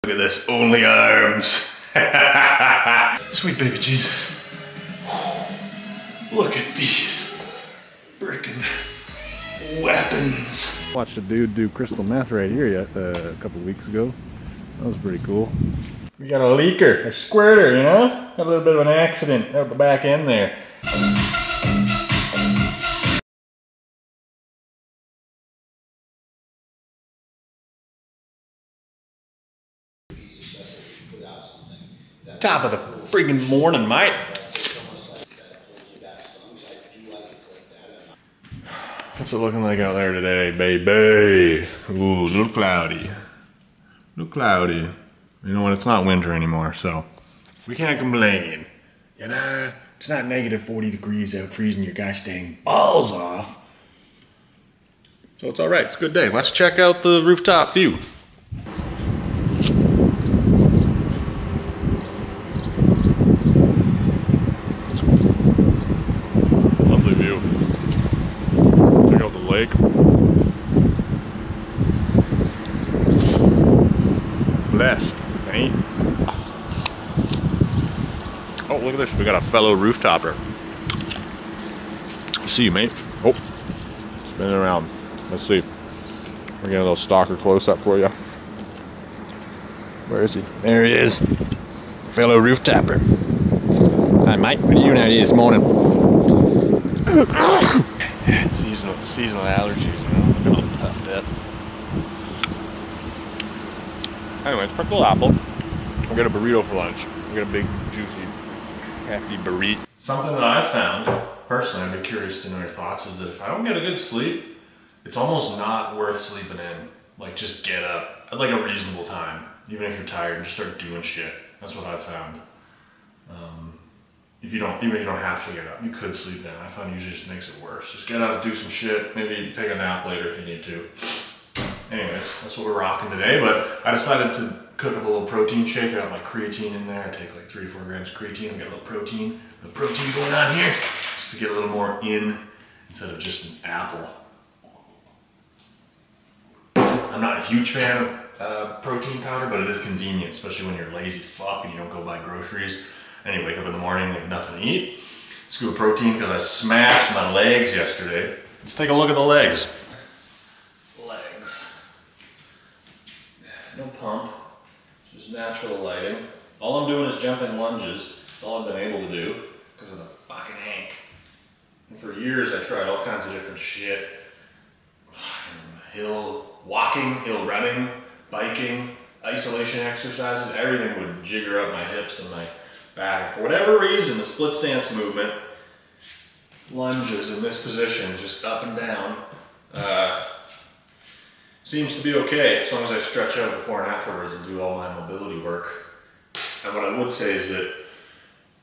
Look at this, only arms. Sweet baby Jesus. Look at these freaking weapons. Watched a dude do crystal meth right here a couple weeks ago. That was pretty cool. We got a leaker, a squirter, you know? Got a little bit of an accident out the back end there. Top of the freaking morning, mate. What's it looking like out there today, baby? Ooh, a little cloudy. A little cloudy. You know what, it's not winter anymore, so we can't complain. You know, it's not negative 40 degrees out freezing your gosh dang balls off. So it's all right, it's a good day. Let's check out the rooftop view. Lovely view. Check out the lake. Blessed, ain't? Oh, look at this. We got a fellow rooftopper. See you, mate. Oh, spinning around. Let's see. We're getting a little stalker close-up for you. Where is he? There he is. Fellow rooftopper. Hi, mate. What are you doing out here this morning? Seasonal allergies, you know? Looking all puffed up. Anyways, pick a little apple. We'll get a burrito for lunch. We'll get a big, juicy, hefty burrito. Something that I've found, personally, I'd be curious to know your thoughts, is that if I don't get a good sleep, it's almost not worth sleeping in. Like, just get up at like a reasonable time. Even if you're tired, and just start doing shit. That's what I've found. Even if you don't have to get up, you could sleep in. I find it usually just makes it worse. Just get up, do some shit, maybe take a nap later if you need to. Anyways, that's what we're rocking today, but I decided to cook up a little protein shake. I got my creatine in there. I take like 3 to 4 grams of creatine. I got a little protein going on here, just to get a little more in instead of just an apple. I'm not a huge fan of protein powder, but it is convenient, especially when you're a lazy fuck and you don't go buy groceries. And you wake up in the morning, you have nothing to eat. Scoop of protein, because I smashed my legs yesterday. Let's take a look at the legs. No pump, just natural lighting. All I'm doing is jumping lunges. That's all I've been able to do because of the fucking ache. And for years I tried all kinds of different shit. Hill walking, hill running, biking, isolation exercises, everything would jigger up my hips and my back. For whatever reason, the split stance movement, lunges in this position, just up and down, seems to be okay as long as I stretch out before and afterwards and do all my mobility work. And what I would say is that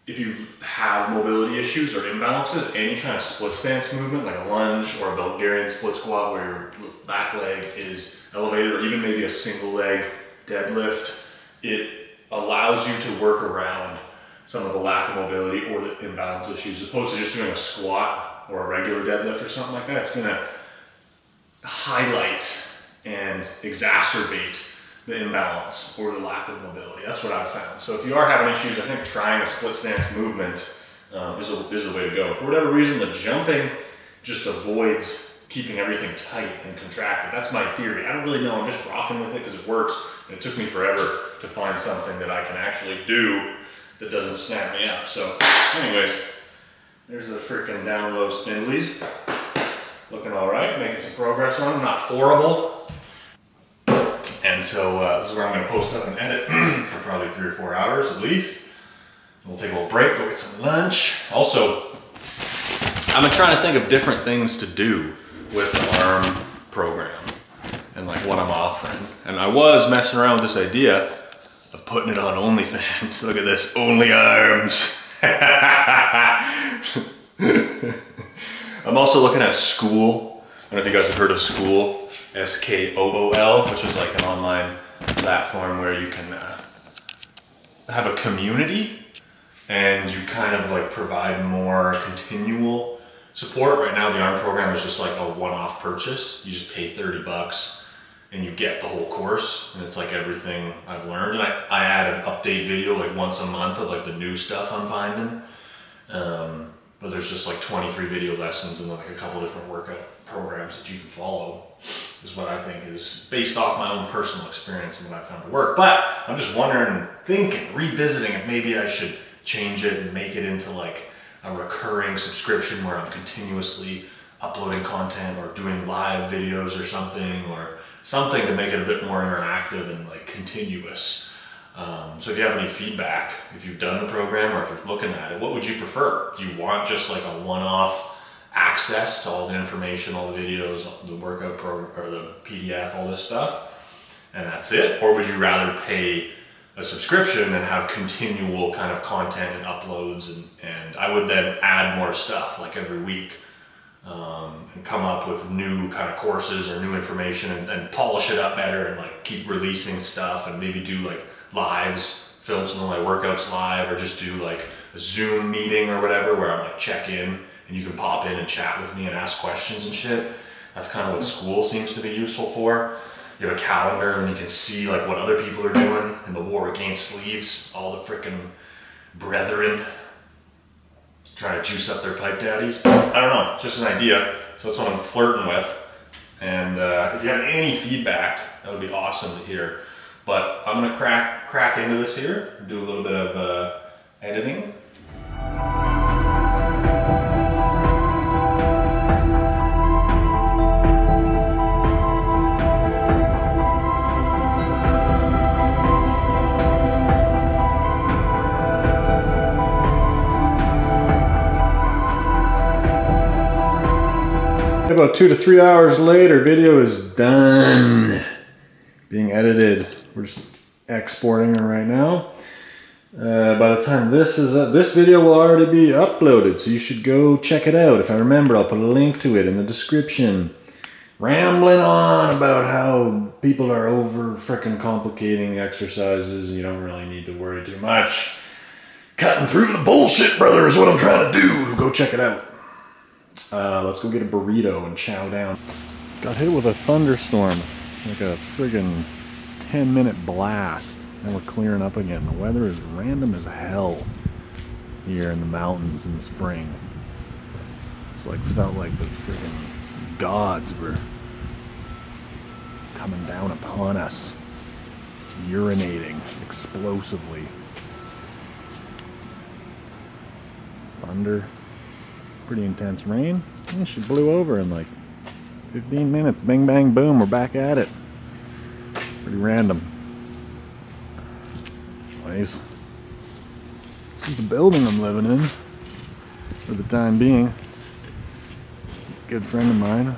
if you have mobility issues or imbalances, any kind of split stance movement, like a lunge or a Bulgarian split squat where your back leg is elevated, or even maybe a single leg deadlift, it allows you to work around some of the lack of mobility or the imbalance issues, as opposed to just doing a squat or a regular deadlift or something like that. It's gonna highlight and exacerbate the imbalance or the lack of mobility. That's what I've found. So if you are having issues, I think trying a split stance movement is the way to go. For whatever reason, the jumping just avoids keeping everything tight and contracted. That's my theory. I don't really know. I'm just rocking with it because it works. And it took me forever to find something that I can actually do that doesn't snap me up. So anyways, there's the freaking down low spindlies. Looking all right, making some progress on them, not horrible. And so this is where I'm gonna post up and edit for probably 3 or 4 hours at least. We'll take a little break, go get some lunch. Also, I've been trying to think of different things to do with the ARM program and like what I'm offering. And I was messing around with this idea of putting it on OnlyFans. Look at this, only arms. I'm also looking at School. I don't know if you guys have heard of School, S-K-O-O-L, which is like an online platform where you can have a community and you kind of like provide more continual support. Right now the ARM program is just like a one-off purchase. You just pay 30 bucks and you get the whole course, and it's like everything I've learned. And I add an update video like once a month of like the new stuff I'm finding. But there's just like 23 video lessons and like a couple different workout programs that you can follow, is what I think is based off my own personal experience and what I found to work. But I'm just wondering, thinking, revisiting if maybe I should change it and make it into like a recurring subscription where I'm continuously uploading content or doing live videos or something to make it a bit more interactive and like continuous. So if you have any feedback, if you've done the program or if you're looking at it, what would you prefer? Do you want just like a one-off access to all the information, all the videos, the workout program, or the PDF, all this stuff, and that's it? Or would you rather pay a subscription and have continual kind of content and uploads, and I would then add more stuff like every week, and come up with new kind of courses or new information and polish it up better and like keep releasing stuff and maybe do like lives, film some of my workouts live, or just do like a Zoom meeting or whatever where I'm like check in and you can pop in and chat with me and ask questions and shit. That's kind of what school seems to be useful for. You have a calendar and you can see like what other people are doing in the war against sleeves, all the frickin' brethren trying to juice up their pipe daddies. I don't know, just an idea. So that's what I'm flirting with. And if you have any feedback, that would be awesome to hear. But I'm gonna crack into this here, do a little bit of editing. About 2 to 3 hours later, video is done. Being edited. We're just exporting it right now. By the time this is up, this video will already be uploaded, so you should go check it out. If I remember, I'll put a link to it in the description. Rambling on about how people are over frickin' complicating the exercises. You don't really need to worry too much. Cutting through the bullshit, brother, is what I'm trying to do. Go check it out. Let's go get a burrito and chow down. Got hit with a thunderstorm, like a friggin' 10-minute blast, and we're clearing up again. The weather is random as hell here in the mountains in the spring. It's like, felt like the friggin' gods were coming down upon us, urinating explosively. Thunder. Pretty intense rain. And she blew over in like 15 minutes. Bang, bang, boom. We're back at it. Pretty random. Anyways, this is the building I'm living in for the time being. Good friend of mine.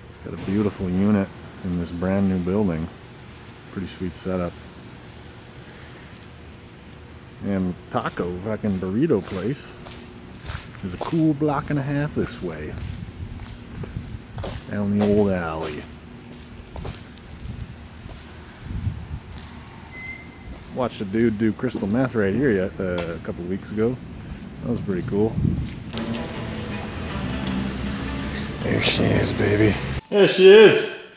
He's got a beautiful unit in this brand new building. Pretty sweet setup. And taco fucking burrito place. There's a cool block and a half this way. Down the old alley. Watched a dude do crystal meth right here a couple weeks ago. That was pretty cool. There she is, baby. There she is.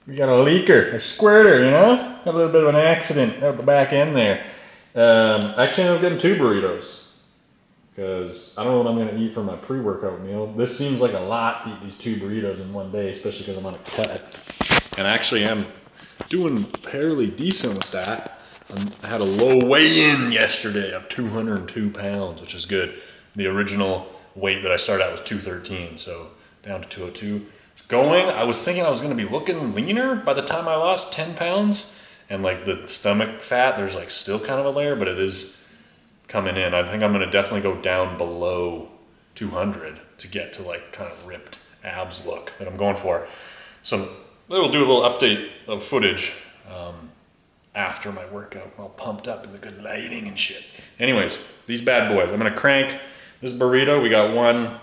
We got a leaker, a squirter, you know? Got a little bit of an accident at the back end there. Actually ended up getting 2 burritos. Because I don't know what I'm going to eat for my pre-workout meal. This seems like a lot to eat these 2 burritos in one day, especially because I'm on a cut. And actually I'm doing fairly decent with that. I had a low weigh-in yesterday of 202 pounds, which is good. The original weight that I started at was 213, so down to 202. It's going. I was thinking I was going to be looking leaner by the time I lost 10 pounds. And like the stomach fat, there's like still kind of a layer, but it is coming in. I think I'm gonna definitely go down below 200 to get to like kind of ripped abs look that I'm going for. So we'll do a little update of footage after my workout, all pumped up in the good lighting and shit. Anyways, these bad boys, I'm gonna crank this burrito. We got 1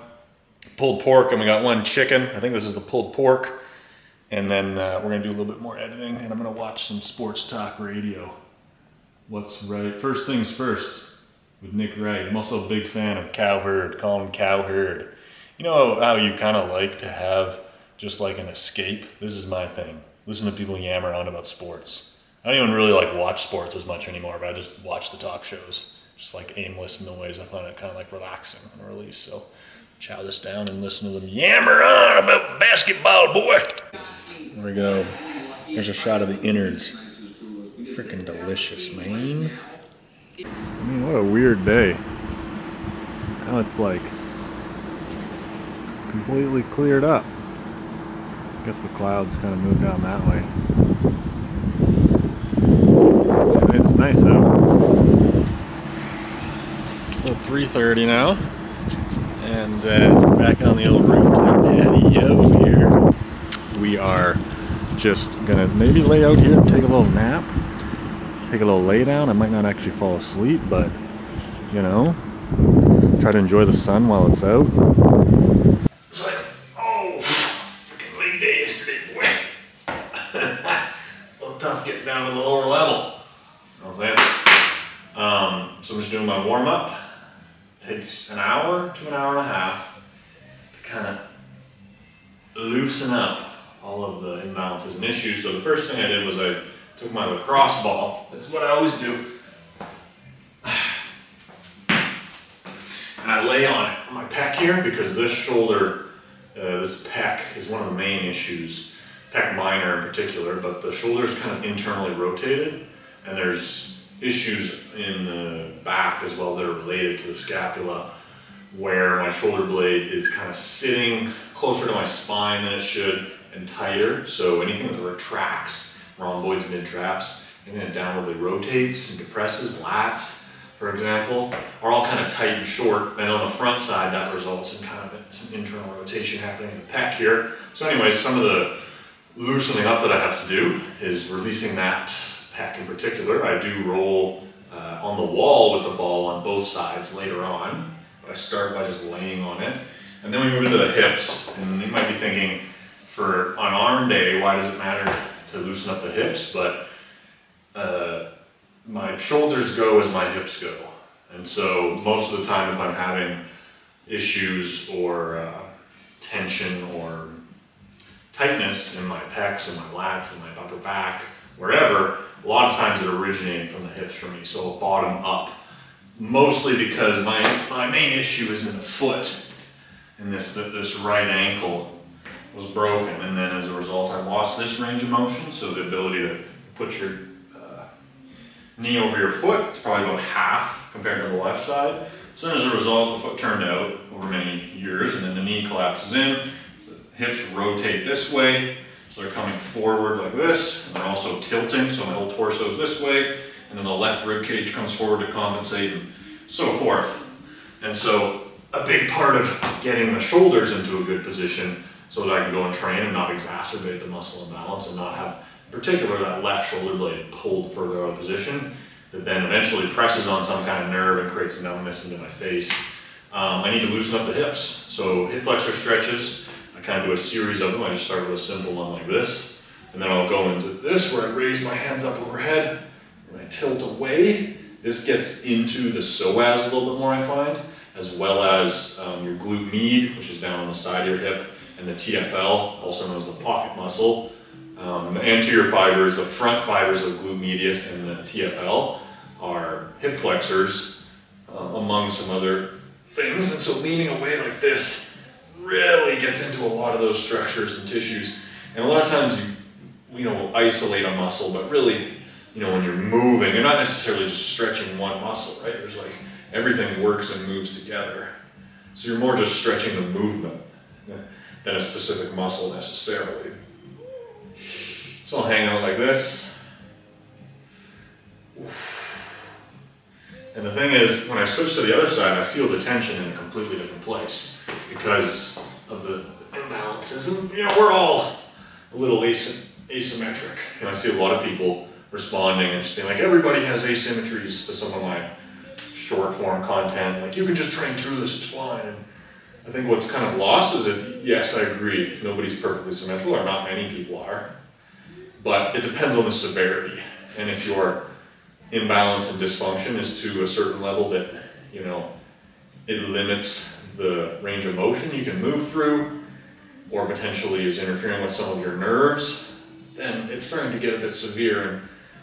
pulled pork and we got 1 chicken. I think this is the pulled pork. And then we're gonna do a little bit more editing and I'm gonna watch some sports talk radio. What's right? First things first. With Nick Wright. I'm also a big fan of Cowherd, call him Cowherd. You know how you kind of like to have just like an escape? This is my thing. listen to people yammer on about sports. I don't even really like watch sports as much anymore, but I just watch the talk shows. Just like aimless noise. I find it kind of like relaxing and release. So chow this down and listen to them yammer on about basketball, boy. There we go. Here's a shot of the innards. Freaking delicious, man. I mean, what a weird day. Now it's like completely cleared up. I guess the clouds kind of moved down that way. It's nice out. It's about 3:30 now. And back on the old rooftop patio here. We are just gonna maybe lay out here and take a little nap. Take a little lay down. I might not actually fall asleep, but you know, try to enjoy the sun while it's out. It's like, oh, freaking late day yesterday, boy. A little tough getting down to the lower level. You know what I'm saying? So I'm just doing my warm up. Takes an hour to an hour and a half to kind of loosen up all of the imbalances and issues. So the first thing I did was I took my lacrosse ball. This is what I always do. And I lay on it, on my pec here, because this shoulder, this pec is one of the main issues, pec minor in particular, but the shoulder is kind of internally rotated, and there's issues in the back as well that are related to the scapula, where my shoulder blade is kind of sitting closer to my spine than it should and tighter. So anything that retracts, rhomboids, mid-traps, anything that downwardly rotates and depresses, lats, for example, are all kind of tight and short. And on the front side, that results in kind of some internal rotation happening in the pec here. So anyways, some of the loosening up that I have to do is releasing that pec in particular. I do roll on the wall with the ball on both sides later on, but I start by just laying on it. And then we move into the hips, and you might be thinking, for an arm day, why does it matter to loosen up the hips? But my shoulders go as my hips go. And so most of the time, if I'm having issues or tension or tightness in my pecs and my lats and my upper back, wherever, a lot of times it originated from the hips for me, so bottom up. Mostly because my main issue is in the foot, and this right ankle was broken, and then as a result I lost this range of motion, so the ability to put your knee over your foot, it's probably about half compared to the left side. So then as a result, the foot turned out over many years, and then the knee collapses in, the hips rotate this way, so they're coming forward like this, and they're also tilting, so my whole torso is this way, and then the left rib cage comes forward to compensate, and so forth. And so a big part of getting the shoulders into a good position so that I can go and train and not exacerbate the muscle imbalance and not have, in particular, that left shoulder blade pulled further out of position that then eventually presses on some kind of nerve and creates numbness into my face. I need to loosen up the hips. So hip flexor stretches, I kind of do a series of them. I just start with a simple one like this, and then I'll go into this where I raise my hands up overhead and I tilt away. This gets into the psoas a little bit more, I find, as well as your glute med, which is down on the side of your hip, and the TFL, also known as the pocket muscle. The anterior fibers, the front fibers of glute medius and the TFL are hip flexors, among some other things. And so leaning away like this really gets into a lot of those structures and tissues. And a lot of times you will isolate a muscle, but really, when you're moving, you're not necessarily just stretching one muscle, right? There's like, everything works and moves together. So you're more just stretching the movement than a specific muscle necessarily. So I'll hang out like this. And the thing is, when I switch to the other side, I feel the tension in a completely different place because of the imbalances. And we're all a little asymmetric. I see a lot of people responding and just being like, everybody has asymmetries to some of my short form content. Like, you can just train through this, it's fine. And I think what's kind of lost is that, yes, I agree, nobody's perfectly symmetrical, or not many people are. But it depends on the severity. And if your imbalance and dysfunction is to a certain level that, it limits the range of motion you can move through, or potentially is interfering with some of your nerves, then it's starting to get a bit severe.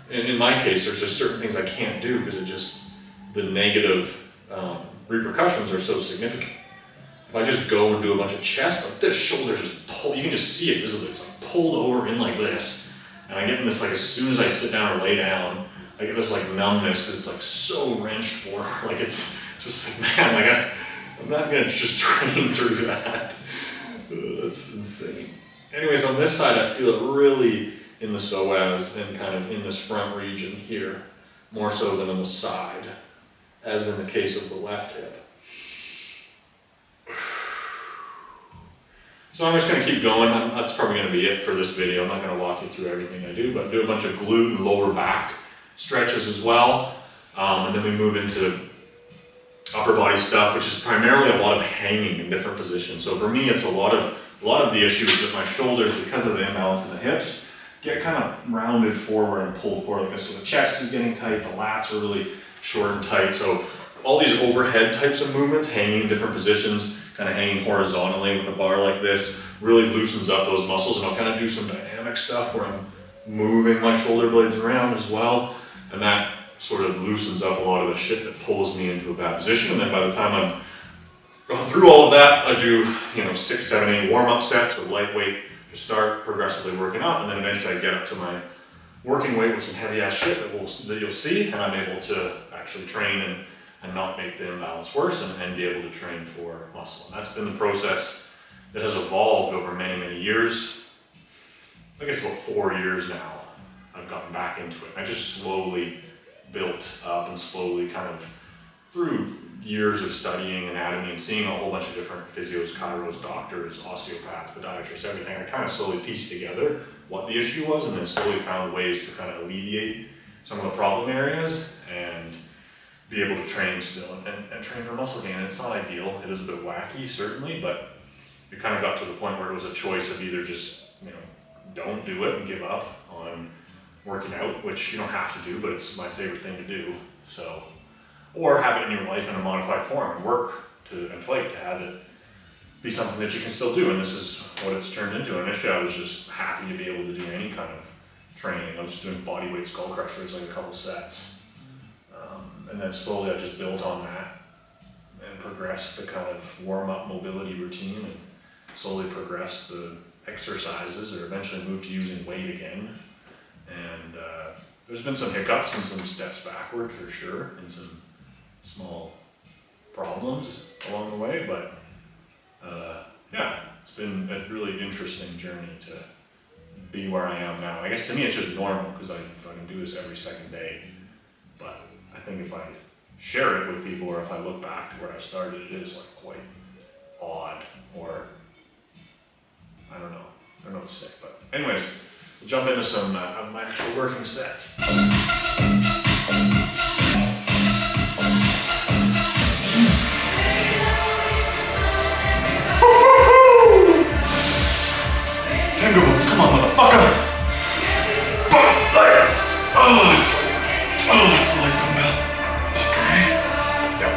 And in my case, there's just certain things I can't do because the negative repercussions are so significant. If I just go and do a bunch of chest, like this shoulder just pull, you can just see it visibly. It's like pulled over in like this. And I get in this, like as soon as I sit down or lay down, I get this like numbness because it's like so wrenched forward. Like it's just like, man, like I'm not gonna just train through that. That's insane. Anyways, on this side, I feel it really in the psoas and kind of in this front region here, more so than on the side, as in the case of the left hip. So I'm just going to keep going. That's probably going to be it for this video. I'm not going to walk you through everything I do, but do a bunch of glute and lower back stretches as well. And then we move into upper body stuff, which is primarily a lot of hanging in different positions. So for me, it's a lot of the issue is that my shoulders, because of the imbalance in the hips, get kind of rounded forward and pulled forward like this. So the chest is getting tight, the lats are really short and tight. So all these overhead types of movements, hanging in different positions, kind of hanging horizontally with a bar like this, really loosens up those muscles. And I'll kind of do some dynamic stuff where I'm moving my shoulder blades around as well. And that sort of loosens up a lot of the shit that pulls me into a bad position. And then by the time I'm going through all of that, I do, 6, 7, 8 warm-up sets with lightweight to start progressively working up. And then eventually I get up to my working weight with some heavy ass shit that you'll see. And I'm able to actually train and not make the imbalance worse and be able to train for muscle. And that's been the process that has evolved over many, many years. I guess about 4 years now, I've gotten back into it. I just slowly built up and slowly kind of through years of studying anatomy and seeing a whole bunch of different physios, chiros, doctors, osteopaths, podiatrists, everything. I kind of slowly pieced together what the issue was and then slowly found ways to kind of alleviate some of the problem areas and be able to train still and train for muscle gain. And it's not ideal. It is a bit wacky, certainly, but it kind of got to the point where it was a choice of either just, don't do it and give up on working out, which you don't have to do, but it's my favorite thing to do. So, or have it in your life in a modified form and work and fight to have it be something that you can still do. And this is what it's turned into. Initially, I was just happy to be able to do any kind of training. I was just doing bodyweight skull crushers, like a couple sets. And then slowly I just built on that and progressed the kind of warm-up mobility routine and slowly progressed the exercises or eventually moved to using weight again. And there's been some hiccups and some steps backward for sure and some small problems along the way, but yeah, it's been a really interesting journey to be where I am now. I guess to me it's just normal because I can do this every second day. But I think if I share it with people or if I look back to where I started, it is like quite odd or I don't know what to say. But anyways, we'll jump into some of my actual working sets. Tango boots, come on, motherfucker! Oh, that's a light dumbbell. Okay. Yep.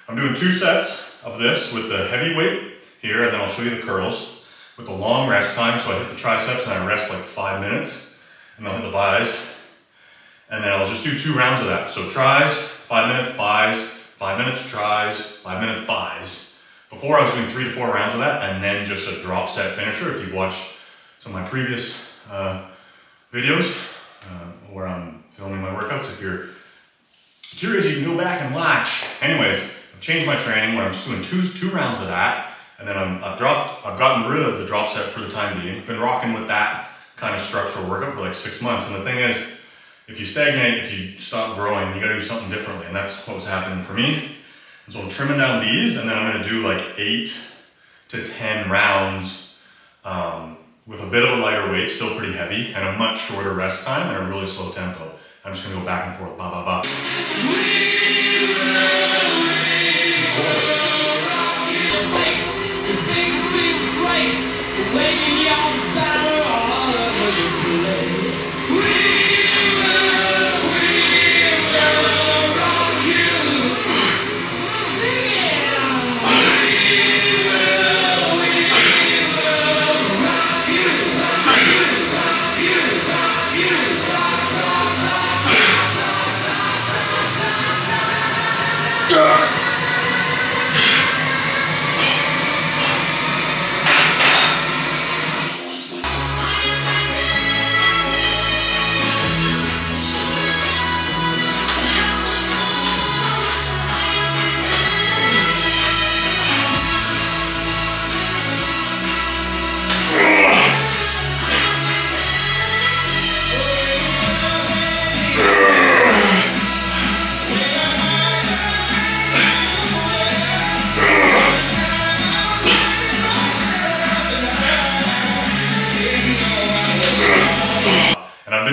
I'm doing 2 sets of this with the heavy weight here, and then I'll show you the curls with the long rest time. So I hit the triceps and I rest like 5 minutes, and then I'll hit the bis, and then I'll just do 2 rounds of that. So tries, 5 minutes, bis, 5 minutes, tries, 5 minutes, bis. Before I was doing 3 to 4 rounds of that, and then just a drop set finisher. If you've watched some of my previous videos where I'm filming my workouts, if you're curious, you can go back and watch. Anyways, I've changed my training where I'm just doing two rounds of that, and then I've gotten rid of the drop set for the time being. I've been rocking with that kind of structural workout for like 6 months. And the thing is, if you stagnate, if you stop growing, you gotta do something differently. And that's what was happening for me. And so I'm trimming down these, and then I'm gonna do like 8 to 10 rounds with a bit of a lighter weight, still pretty heavy, and a much shorter rest time and a really slow tempo. I'm just gonna go back and forth, ba ba ba.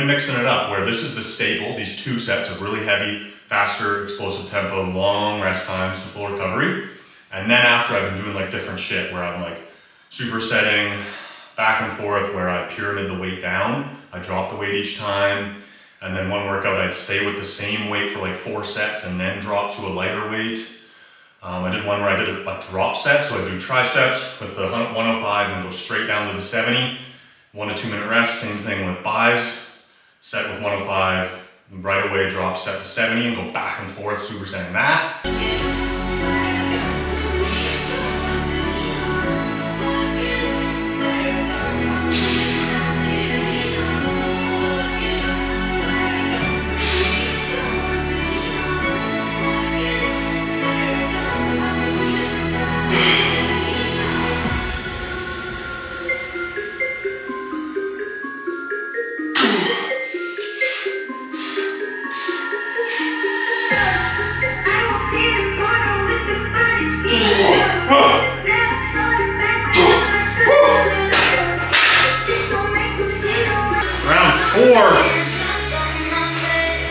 Mixing it up where this is the staple, these 2 sets of really heavy, faster, explosive tempo, long rest times to full recovery. And then after I've been doing like different shit where I'm like supersetting back and forth where I pyramid the weight down, I drop the weight each time. And then one workout I'd stay with the same weight for like 4 sets and then drop to a lighter weight. I did one where I did a drop set, so I do triceps with the 105 and go straight down to the 70. 1 to 2 minute rest, same thing with buys. Set with 105, right away drop set to 70 and go back and forth supersetting that.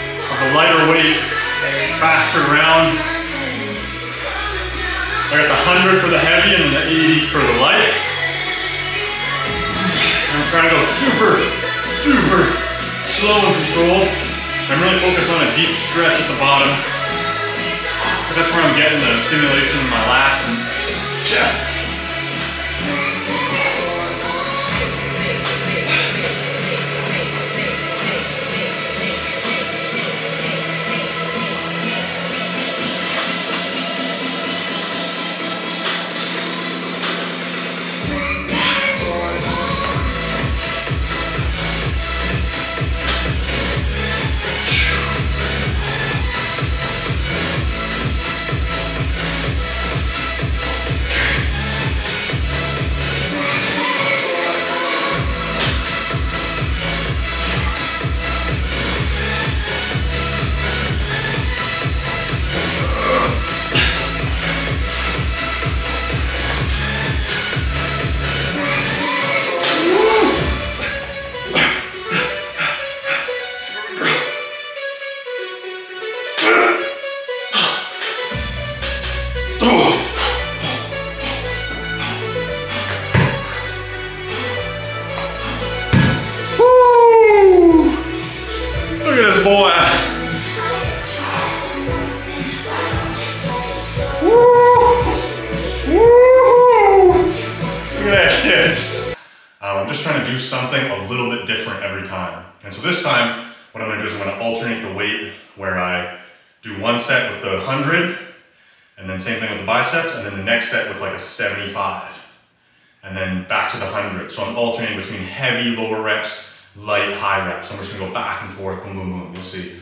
Of the lighter weight, faster round. I got the 100 for the heavy and the 80 for the light. I'm trying to go super, super slow and controlled. I'm really focused on a deep stretch at the bottom, because that's where I'm getting the stimulation in my lats and chest. Boy. Look at that shit. I'm just trying to do something a little bit different every time. And so this time, what I'm going to do is I'm going to alternate the weight where I do 1 set with the 100, and then same thing with the biceps, and then the next set with like a 75. And then back to the 100. So I'm alternating between heavy lower reps, light high reps. I'm just going to go back and forth, boom, boom, boom. You'll see.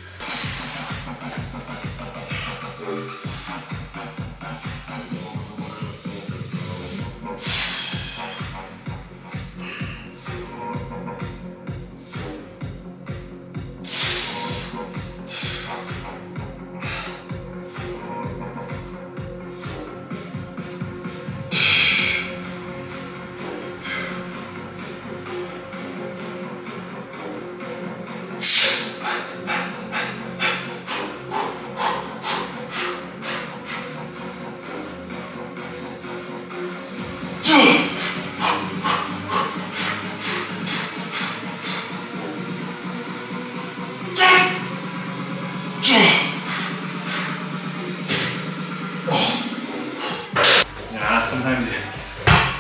sometimes you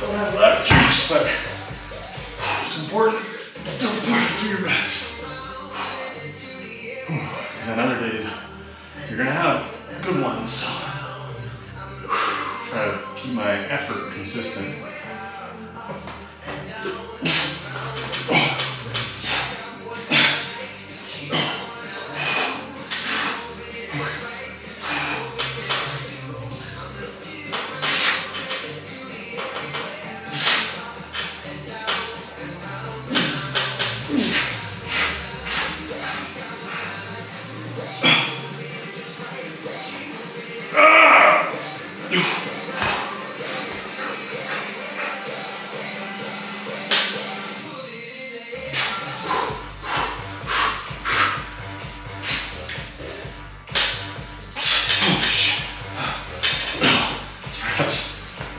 don't have a lot of juice, but it's important to still push through your best. Because on other days, you're gonna have good ones. So try to keep my effort consistent.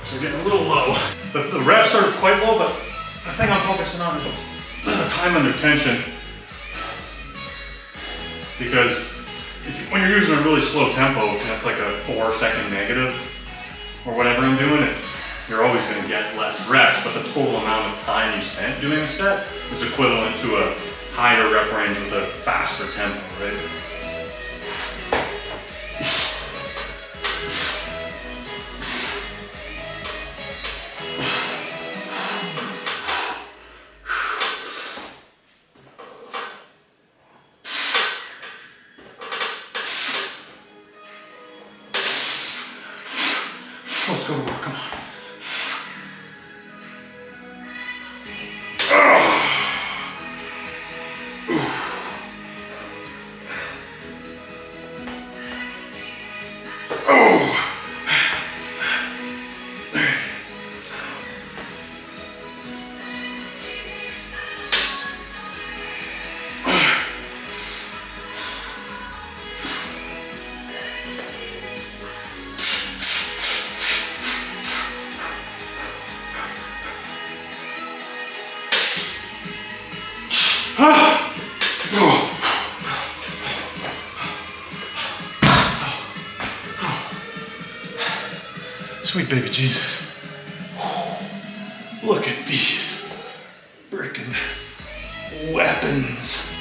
So getting a little low. The reps are quite low, but the thing I'm focusing on is the time under tension. Because when you're using a really slow tempo, that's like a 4-second negative or whatever I'm doing, you're always going to get less reps, but the total amount of time you spent doing a set is equivalent to a higher rep range with a faster tempo, right? Let's go to work, come on. Sweet baby Jesus. Look at these frickin' weapons.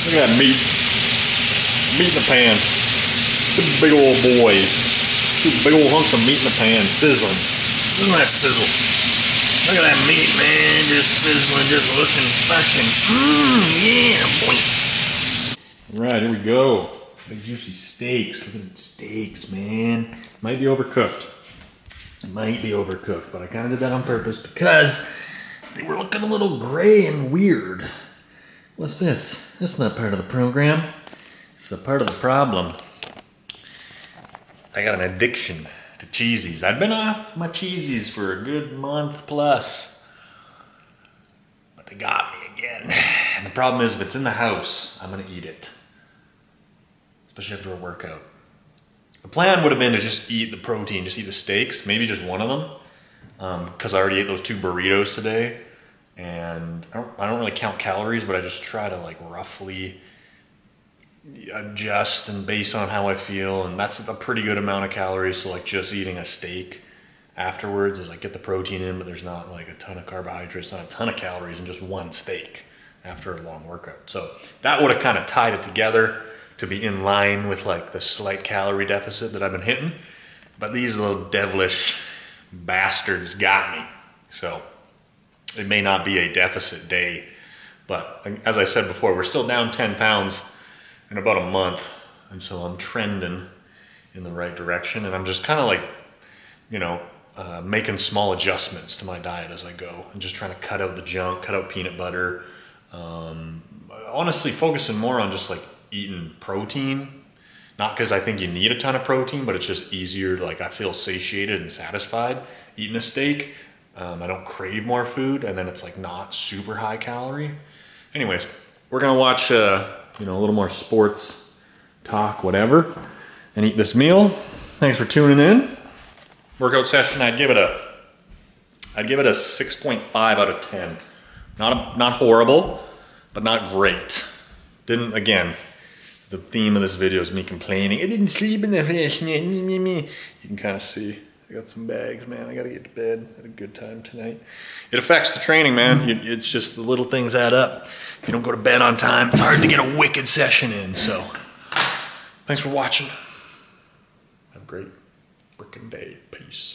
Look at that meat. Meat in the pan. Two big old boys. Two big old hunks of meat in the pan, sizzling. Look at that sizzle. Look at that meat, man. Just sizzling, just looking fucking. Yeah, boy. Alright, here we go. Big juicy steaks. Look at the steaks, man. Might be overcooked. Might be overcooked, but I kind of did that on purpose because they were looking a little gray and weird. What's this? That's not part of the program. It's a part of the problem. I got an addiction to cheesies. I've been off my cheesies for a good month plus. But they got me again. And the problem is if it's in the house, I'm gonna eat it. Especially after a workout. The plan would have been to just eat the protein, just eat the steaks, maybe just one of them. Because I already ate those 2 burritos today. And I don't really count calories, but I just try to like roughly adjust and based on how I feel, and that's a pretty good amount of calories. So like just eating a steak afterwards is like get the protein in, but there's not like a ton of carbohydrates, not a ton of calories in just one steak after a long workout. So that would have kind of tied it together to be in line with like the slight calorie deficit that I've been hitting. But these little devilish bastards got me. So it may not be a deficit day, but as I said before, we're still down 10 pounds in about a month. And so I'm trending in the right direction. And I'm just kind of like, you know, making small adjustments to my diet as I go and just trying to cut out the junk, cut out peanut butter. Honestly, focusing more on just like eating protein, Not because I think you need a ton of protein, but it's just easier. Like I feel satiated and satisfied eating a steak. I don't crave more food, and then it's like not super high calorie. Anyways, we're gonna watch you know, a little more sports talk, whatever, and eat this meal. Thanks for tuning in. Workout session, I'd give it a 6.5 out of 10. Not horrible, but not great. Didn't, again, the theme of this video is me complaining. I didn't sleep enough last night. You can kind of see. I got some bags, man. I gotta get to bed. Had a good time tonight. It affects the training, man. It's just the little things add up. If you don't go to bed on time, it's hard to get a wicked session in. So, thanks for watching. Have a great freaking day. Peace.